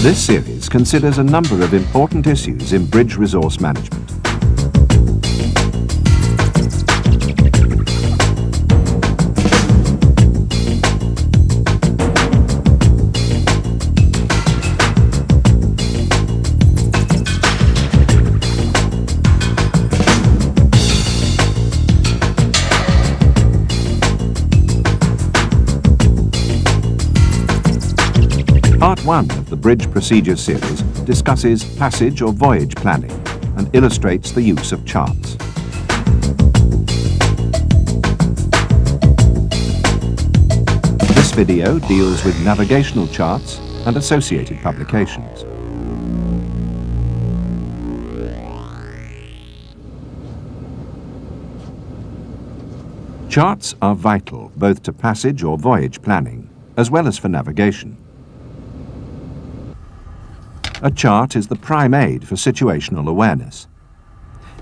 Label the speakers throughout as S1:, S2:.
S1: This series considers a number of important issues in bridge resource management. Part 1 of the Bridge Procedures series discusses passage or voyage planning and illustrates the use of charts. This video deals with navigational charts and associated publications. Charts are vital both to passage or voyage planning, as well as for navigation. A chart is the prime aid for situational awareness.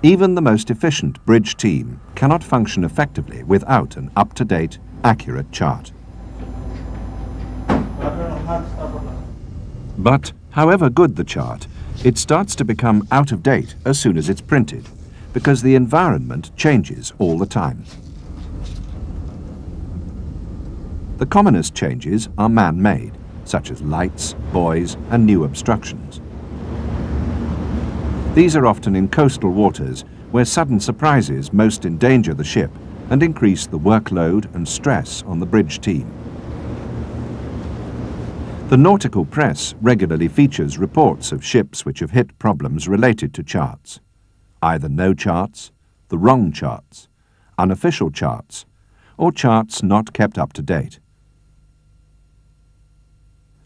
S1: Even the most efficient bridge team cannot function effectively without an up-to-date, accurate chart. But, however good the chart, it starts to become out of date as soon as it's printed, because the environment changes all the time. The commonest changes are man-made, such as lights, buoys, and new obstructions. These are often in coastal waters where sudden surprises most endanger the ship and increase the workload and stress on the bridge team. The nautical press regularly features reports of ships which have hit problems related to charts. Either no charts, the wrong charts, unofficial charts, or charts not kept up to date.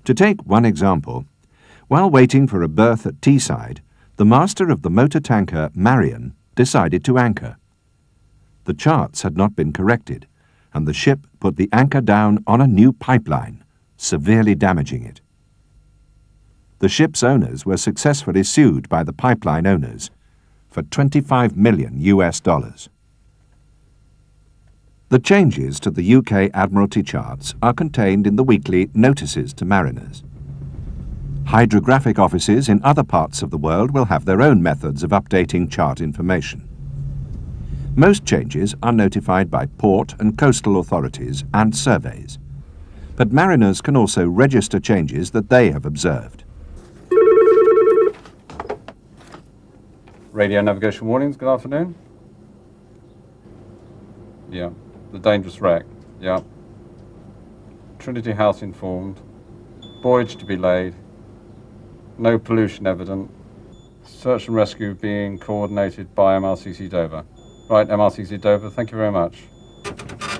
S1: To take one example, while waiting for a berth at Teesside, the master of the motor tanker Marion decided to anchor. The charts had not been corrected, and the ship put the anchor down on a new pipeline, severely damaging it. The ship's owners were successfully sued by the pipeline owners for $25 million. The changes to the UK Admiralty charts are contained in the weekly Notices to Mariners. Hydrographic offices in other parts of the world will have their own methods of updating chart information. Most changes are notified by port and coastal authorities and surveys, but mariners can also register changes that they have observed.
S2: Radio navigation warnings, good afternoon. Yeah. The dangerous wreck, yeah. Trinity House informed. Voyage to be laid. No pollution evident. Search and rescue being coordinated by MRCC Dover. Right, MRCC Dover, thank you very much.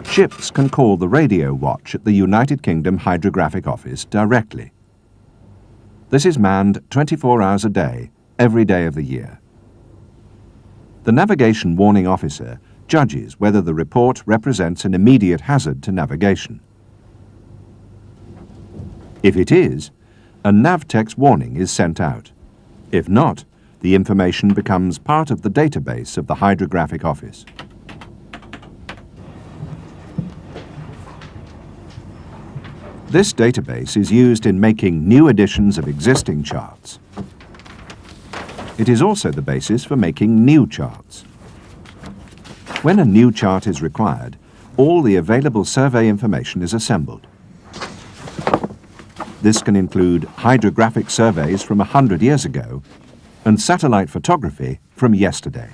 S1: Ships can call the radio watch at the United Kingdom Hydrographic Office directly. This is manned 24 hours a day, every day of the year. The navigation warning officer judges whether the report represents an immediate hazard to navigation. If it is, a NavTex warning is sent out. If not, the information becomes part of the database of the Hydrographic Office. This database is used in making new editions of existing charts. It is also the basis for making new charts. When a new chart is required, all the available survey information is assembled. This can include hydrographic surveys from 100 years ago and satellite photography from yesterday.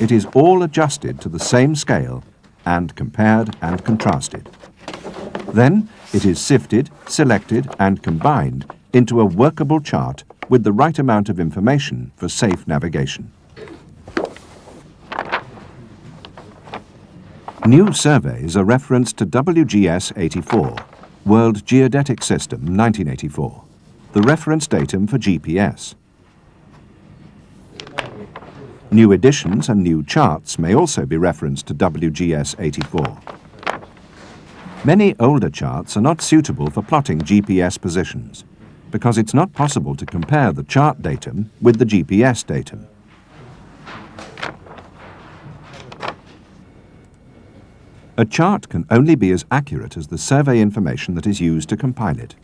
S1: It is all adjusted to the same scale and compared and contrasted. Then it is sifted, selected and combined into a workable chart with the right amount of information for safe navigation. New surveys are referenced to WGS 84, World Geodetic System 1984, the reference datum for GPS. New editions and new charts may also be referenced to WGS 84. Many older charts are not suitable for plotting GPS positions, because it's not possible to compare the chart datum with the GPS datum. A chart can only be as accurate as the survey information that is used to compile it.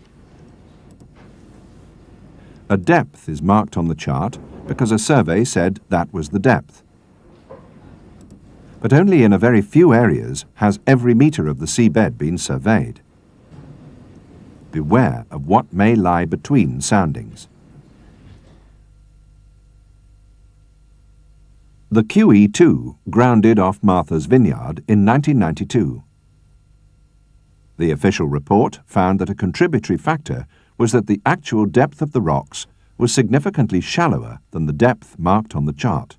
S1: A depth is marked on the chart because a survey said that was the depth. But only in a very few areas has every metre of the seabed been surveyed. Beware of what may lie between soundings. The QE2 grounded off Martha's Vineyard in 1992. The official report found that a contributory factor was that the actual depth of the rocks was significantly shallower than the depth marked on the chart.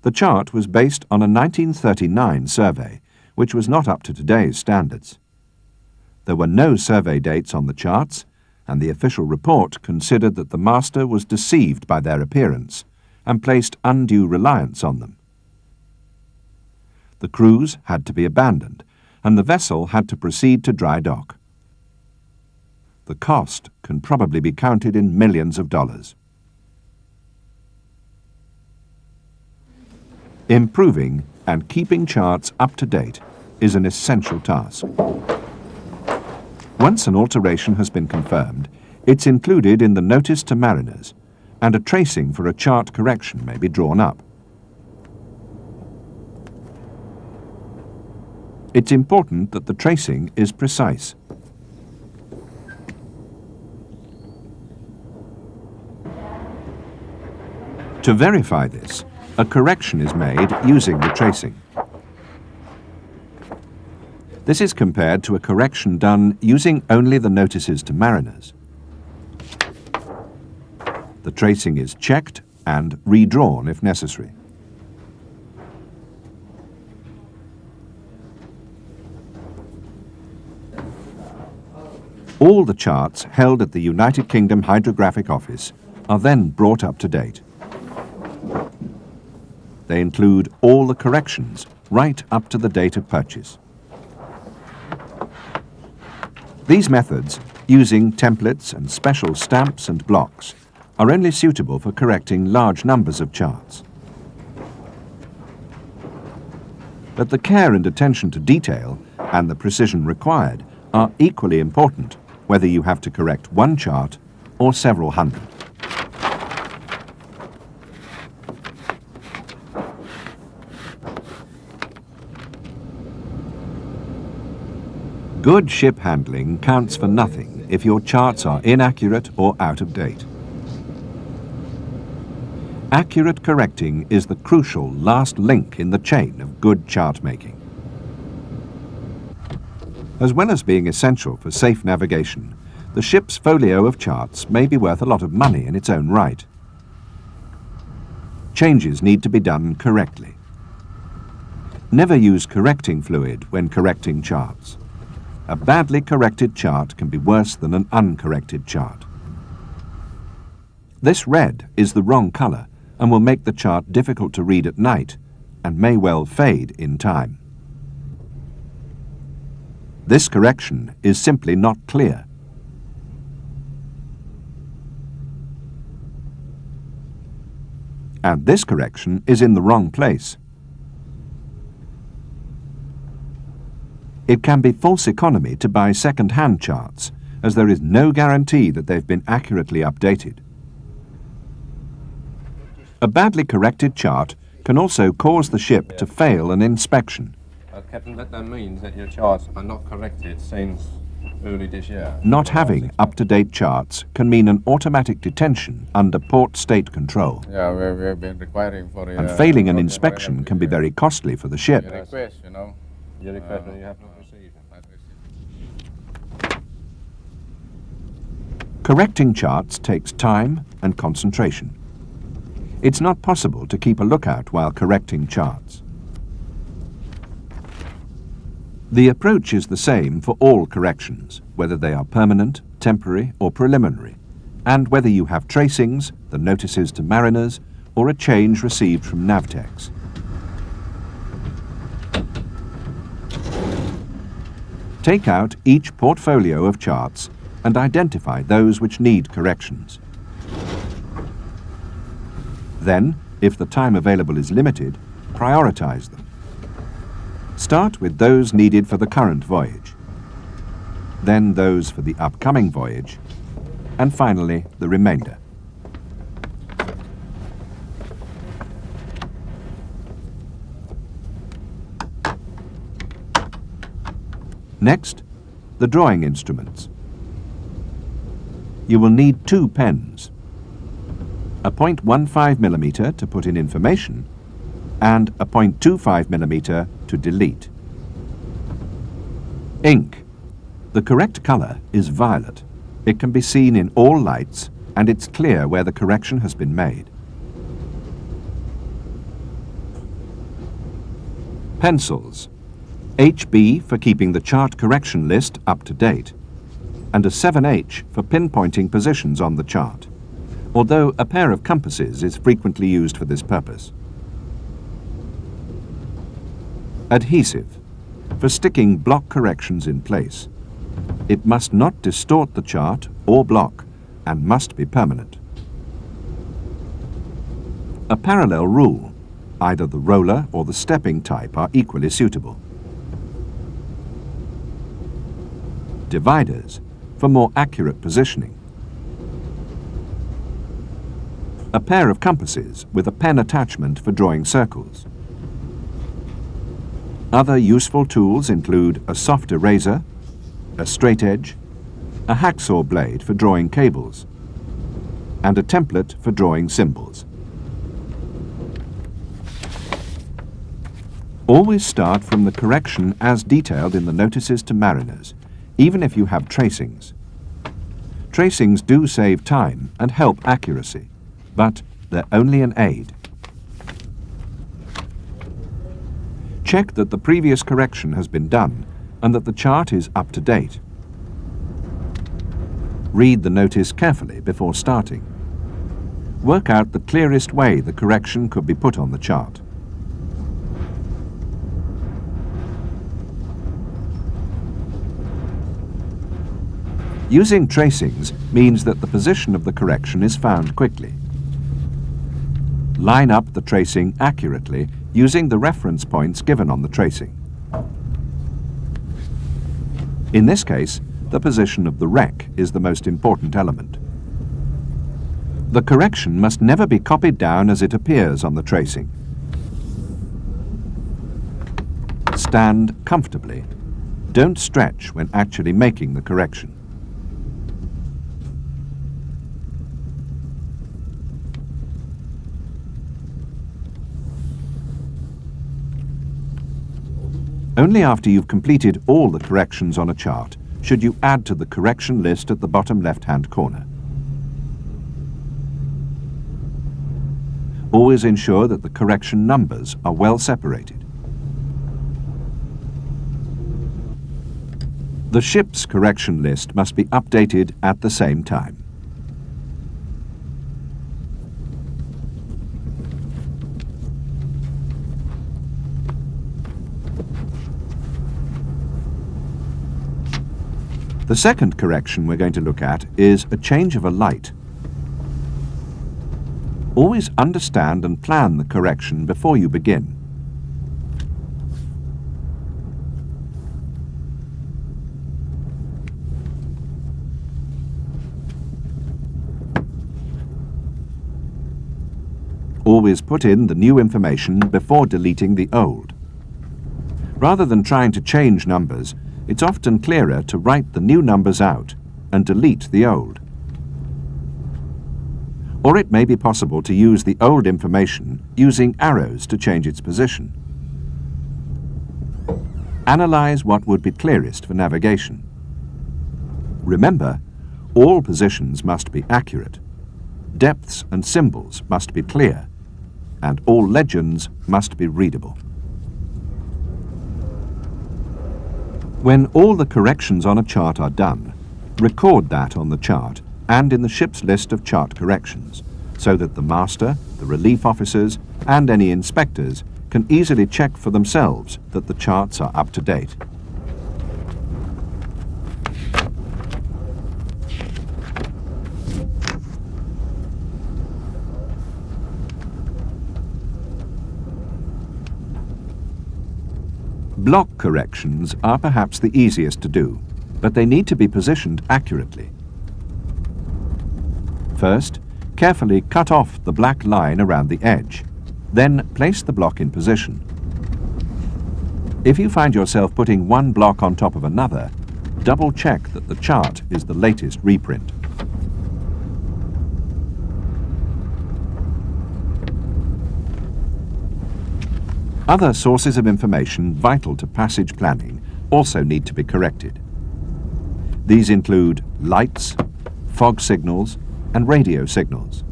S1: The chart was based on a 1939 survey, which was not up to today's standards. There were no survey dates on the charts, and the official report considered that the master was deceived by their appearance and placed undue reliance on them. The cruise had to be abandoned, and the vessel had to proceed to dry dock. The cost can probably be counted in millions of dollars. Improving and keeping charts up to date is an essential task. Once an alteration has been confirmed, it's included in the notice to mariners, and a tracing for a chart correction may be drawn up. It's important that the tracing is precise. To verify this, a correction is made using the tracing. This is compared to a correction done using only the notices to mariners. The tracing is checked and redrawn if necessary. All the charts held at the United Kingdom Hydrographic Office are then brought up to date. They include all the corrections right up to the date of purchase. These methods, using templates and special stamps and blocks, are only suitable for correcting large numbers of charts. But the care and attention to detail and the precision required are equally important whether you have to correct one chart or several hundred. Good ship handling counts for nothing if your charts are inaccurate or out of date. Accurate correcting is the crucial last link in the chain of good chart making. As well as being essential for safe navigation, the ship's folio of charts may be worth a lot of money in its own right. Changes need to be done correctly. Never use correcting fluid when correcting charts. A badly corrected chart can be worse than an uncorrected chart. This red is the wrong colour and will make the chart difficult to read at night and may well fade in time. This correction is simply not clear. And this correction is in the wrong place. It can be false economy to buy second-hand charts, as there is no guarantee that they've been accurately updated. A badly corrected chart can also cause the ship to fail an inspection.
S2: Captain, that means that your charts are not corrected since early this year.
S1: Not having up-to-date charts can mean an automatic detention under port state control.
S2: Yeah, we've been requiring for
S1: and failing an inspection can be very costly for the ship.
S2: Your request, you know. Your request, you have not received.
S1: Correcting charts takes time and concentration. It's not possible to keep a lookout while correcting charts. The approach is the same for all corrections, whether they are permanent, temporary or preliminary, and whether you have tracings, the notices to mariners, or a change received from Navtex. Take out each portfolio of charts and identify those which need corrections. Then, if the time available is limited, prioritize them. Start with those needed for the current voyage, then those for the upcoming voyage, and finally the remainder. Next, the drawing instruments. You will need 2 pens, a 0.15mm to put in information and a 0.25mm to delete. Ink. The correct colour is violet. It can be seen in all lights and it's clear where the correction has been made. Pencils. HB for keeping the chart correction list up to date, and a 7H for pinpointing positions on the chart, although a pair of compasses is frequently used for this purpose. Adhesive, for sticking block corrections in place. It must not distort the chart or block and must be permanent. A parallel rule, either the roller or the stepping type are equally suitable. Dividers, for more accurate positioning. A pair of compasses with a pen attachment for drawing circles. Other useful tools include a soft eraser, a straight edge, a hacksaw blade for drawing cables, and a template for drawing symbols. Always start from the correction as detailed in the notices to mariners, even if you have tracings. Tracings do save time and help accuracy, but they're only an aid. Check that the previous correction has been done and that the chart is up to date. Read the notice carefully before starting. Work out the clearest way the correction could be put on the chart. Using tracings means that the position of the correction is found quickly. Line up the tracing accurately using the reference points given on the tracing. In this case, the position of the wreck is the most important element. The correction must never be copied down as it appears on the tracing. Stand comfortably. Don't stretch when actually making the correction. Only after you've completed all the corrections on a chart should you add to the correction list at the bottom left-hand corner. Always ensure that the correction numbers are well separated. The ship's correction list must be updated at the same time. The second correction we're going to look at is a change of a light. Always understand and plan the correction before you begin. Always put in the new information before deleting the old. Rather than trying to change numbers, it's often clearer to write the new numbers out and delete the old. Or it may be possible to use the old information using arrows to change its position. Analyze what would be clearest for navigation. Remember, all positions must be accurate. Depths and symbols must be clear, and all legends must be readable. When all the corrections on a chart are done, record that on the chart and in the ship's list of chart corrections, so that the master, the relief officers, and any inspectors can easily check for themselves that the charts are up to date. Block corrections are perhaps the easiest to do, but they need to be positioned accurately. First, carefully cut off the black line around the edge. Then place the block in position. If you find yourself putting one block on top of another, double check that the chart is the latest reprint. Other sources of information vital to passage planning also need to be corrected. These include lights, fog signals, and radio signals.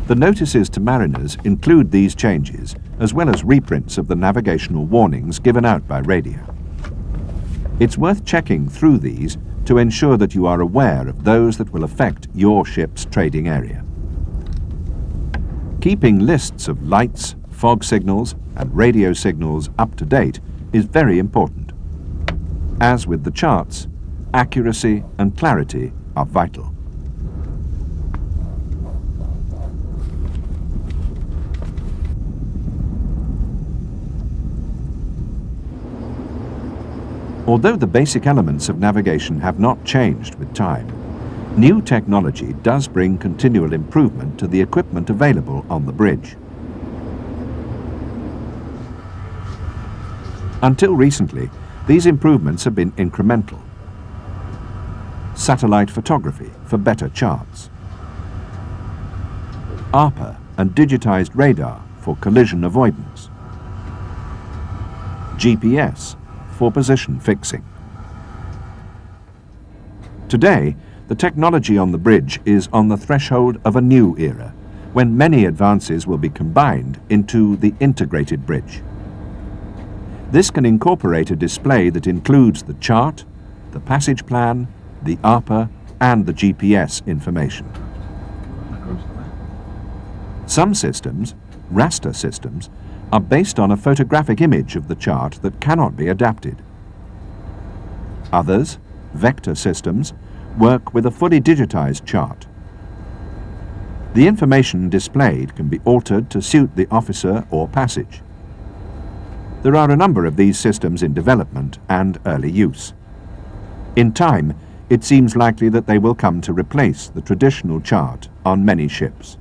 S1: The notices to mariners include these changes, as well as reprints of the navigational warnings given out by radio. It's worth checking through these to ensure that you are aware of those that will affect your ship's trading area. Keeping lists of lights, fog signals, and radio signals up to date is very important. As with the charts, accuracy and clarity are vital. Although the basic elements of navigation have not changed with time, new technology does bring continual improvement to the equipment available on the bridge. Until recently, these improvements have been incremental. Satellite photography for better charts. ARPA and digitized radar for collision avoidance. GPS for position fixing. Today, the technology on the bridge is on the threshold of a new era, when many advances will be combined into the integrated bridge. This can incorporate a display that includes the chart, the passage plan, the ARPA, and the GPS information. Some systems, raster systems, are based on a photographic image of the chart that cannot be adapted. Others, vector systems, work with a fully digitized chart. The information displayed can be altered to suit the officer or passage. There are a number of these systems in development and early use. In time, it seems likely that they will come to replace the traditional chart on many ships.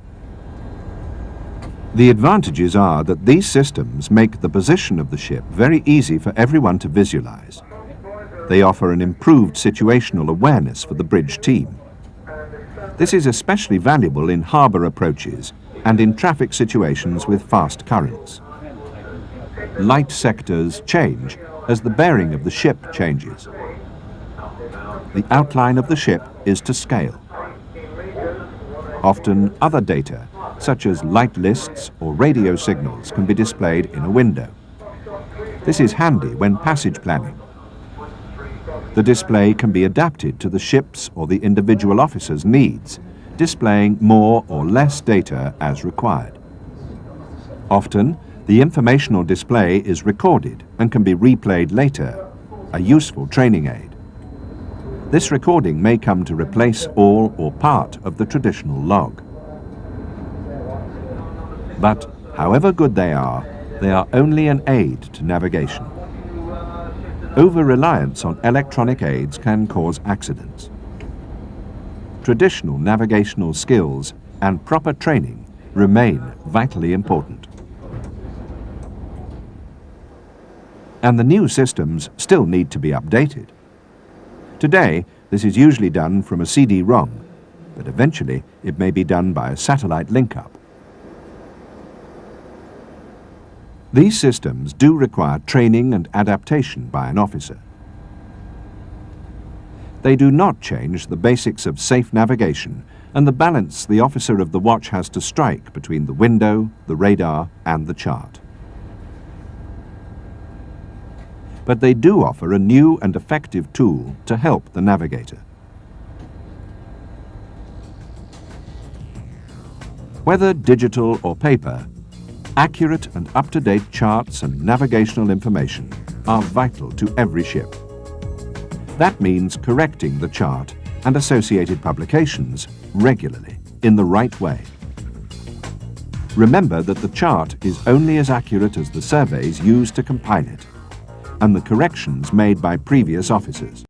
S1: The advantages are that these systems make the position of the ship very easy for everyone to visualize. They offer an improved situational awareness for the bridge team. This is especially valuable in harbor approaches and in traffic situations with fast currents. Light sectors change as the bearing of the ship changes. The outline of the ship is to scale. Often other data, such as light lists or radio signals, can be displayed in a window. This is handy when passage planning. The display can be adapted to the ship's or the individual officer's needs, displaying more or less data as required. Often, the informational display is recorded and can be replayed later, a useful training aid. This recording may come to replace all or part of the traditional log. But, however good they are only an aid to navigation. Over-reliance on electronic aids can cause accidents. Traditional navigational skills and proper training remain vitally important. And the new systems still need to be updated. Today, this is usually done from a CD-ROM, but eventually it may be done by a satellite link-up. These systems do require training and adaptation by an officer. They do not change the basics of safe navigation and the balance the officer of the watch has to strike between the window, the radar, and the chart. But they do offer a new and effective tool to help the navigator. Whether digital or paper, accurate and up-to-date charts and navigational information are vital to every ship. That means correcting the chart and associated publications regularly in the right way. Remember that the chart is only as accurate as the surveys used to compile it and the corrections made by previous officers.